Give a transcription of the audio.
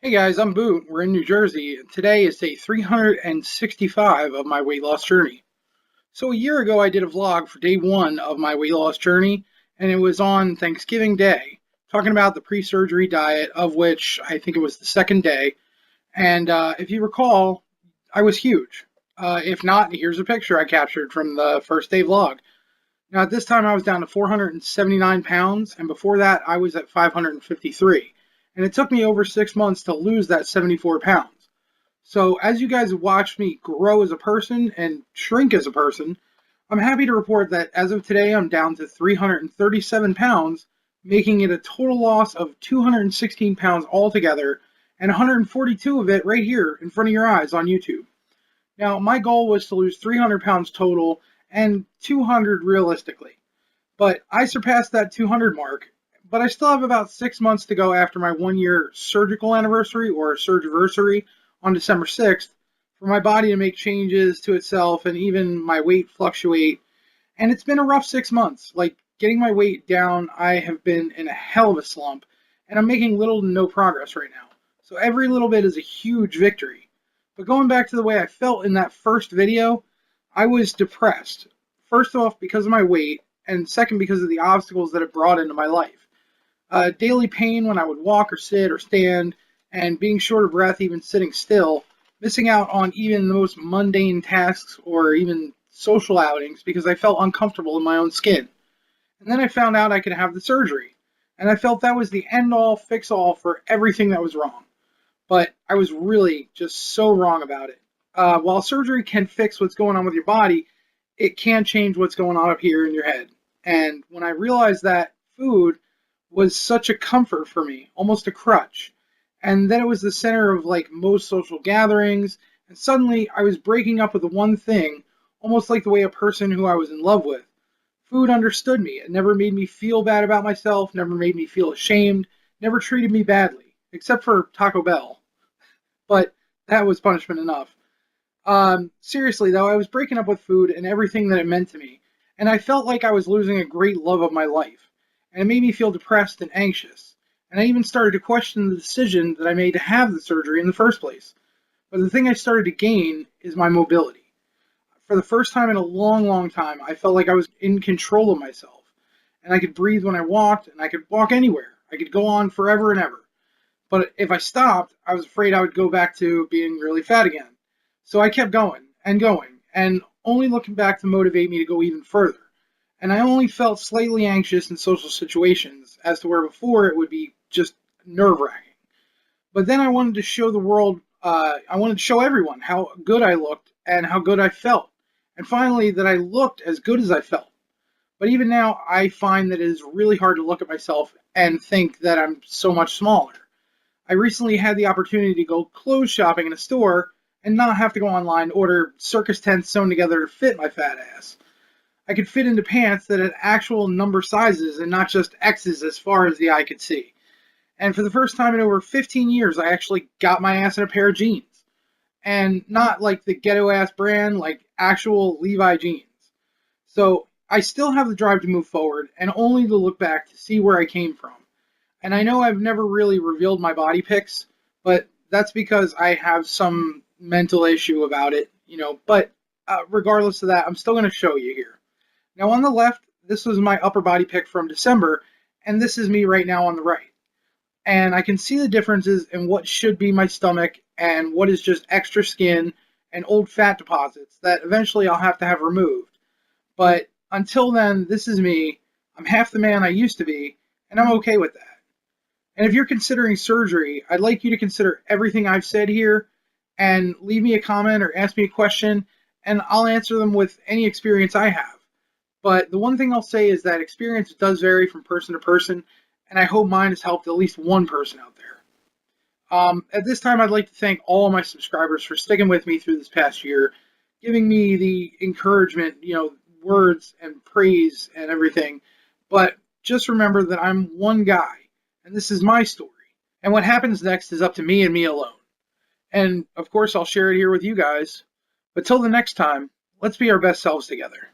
Hey guys, I'm Boot. We're in New Jersey. Today is day 365 of my weight loss journey. So a year ago, I did a vlog for day one of my weight loss journey, and it was on Thanksgiving Day, talking about the pre-surgery diet, of which I think it was the second day. And if you recall, I was huge. If not, here's a picture I captured from the first day vlog. Now, at this time, I was down to 479 pounds, and before that, I was at 553. And it took me over 6 months to lose that 74 pounds. So, as you guys have watched me grow as a person and shrink as a person, I'm happy to report that as of today, I'm down to 337 pounds, making it a total loss of 216 pounds altogether, and 142 of it right here in front of your eyes on YouTube. Now, my goal was to lose 300 pounds total and 200 realistically. But I surpassed that 200 mark, but I still have about 6 months to go after my 1 year surgical anniversary or surgiversary on December 6th for my body to make changes to itself and even my weight fluctuate. And it's been a rough 6 months. Like getting my weight down, I have been in a hell of a slump and I'm making little to no progress right now. So every little bit is a huge victory. But going back to the way I felt in that first video, I was depressed. First off, because of my weight, and second, because of the obstacles that it brought into my life. Daily pain when I would walk or sit or stand, and being short of breath even sitting still, missing out on even the most mundane tasks or even social outings because I felt uncomfortable in my own skin. And then I found out I could have the surgery, and I felt that was the end all, fix all for everything that was wrong. But I was really just so wrong about it. While surgery can fix what's going on with your body, it can change what's going on up here in your head. And when I realized that food was such a comfort for me, almost a crutch, and then it was the center of like most social gatherings, and suddenly I was breaking up with the one thing, almost like the way a person who I was in love with. Food understood me. It never made me feel bad about myself, never made me feel ashamed, never treated me badly, except for Taco Bell. But that was punishment enough. Seriously, though, I was breaking up with food and everything that it meant to me, and I felt like I was losing a great love of my life, and it made me feel depressed and anxious. And I even started to question the decision that I made to have the surgery in the first place. But the thing I started to gain is my mobility. For the first time in a long, long time, I felt like I was in control of myself, and I could breathe when I walked, and I could walk anywhere. I could go on forever and ever. But if I stopped, I was afraid I would go back to being really fat again. So I kept going, and only looking back to motivate me to go even further. And I only felt slightly anxious in social situations, as to where before it would be just nerve wracking. But then I wanted to show the world, I wanted to show everyone how good I looked and how good I felt. And finally, that I looked as good as I felt. But even now, I find that it is really hard to look at myself and think that I'm so much smaller. I recently had the opportunity to go clothes shopping in a store and not have to go online and order circus tents sewn together to fit my fat ass. I could fit into pants that had actual number sizes and not just X's as far as the eye could see. And for the first time in over 15 years, I actually got my ass in a pair of jeans. And not like the ghetto ass brand, like actual Levi jeans. So I still have the drive to move forward and only to look back to see where I came from. And I know I've never really revealed my body pics, but that's because I have some mental issue about it. But regardless of that, I'm still going to show you here. Now, on the left, this was my upper body pic from December, and this is me right now on the right. And I can see the differences in what should be my stomach and what is just extra skin and old fat deposits that eventually I'll have to have removed. But until then, this is me. I'm half the man I used to be, and I'm okay with that. And if you're considering surgery, I'd like you to consider everything I've said here and leave me a comment or ask me a question, and I'll answer them with any experience I have. But the one thing I'll say is that experience does vary from person to person, and I hope mine has helped at least one person out there. At this time, I'd like to thank all of my subscribers for sticking with me through this past year, giving me the encouragement, words and praise and everything. But just remember that I'm one guy, and this is my story. And what happens next is up to me and me alone. And of course, I'll share it here with you guys. But till the next time, let's be our best selves together.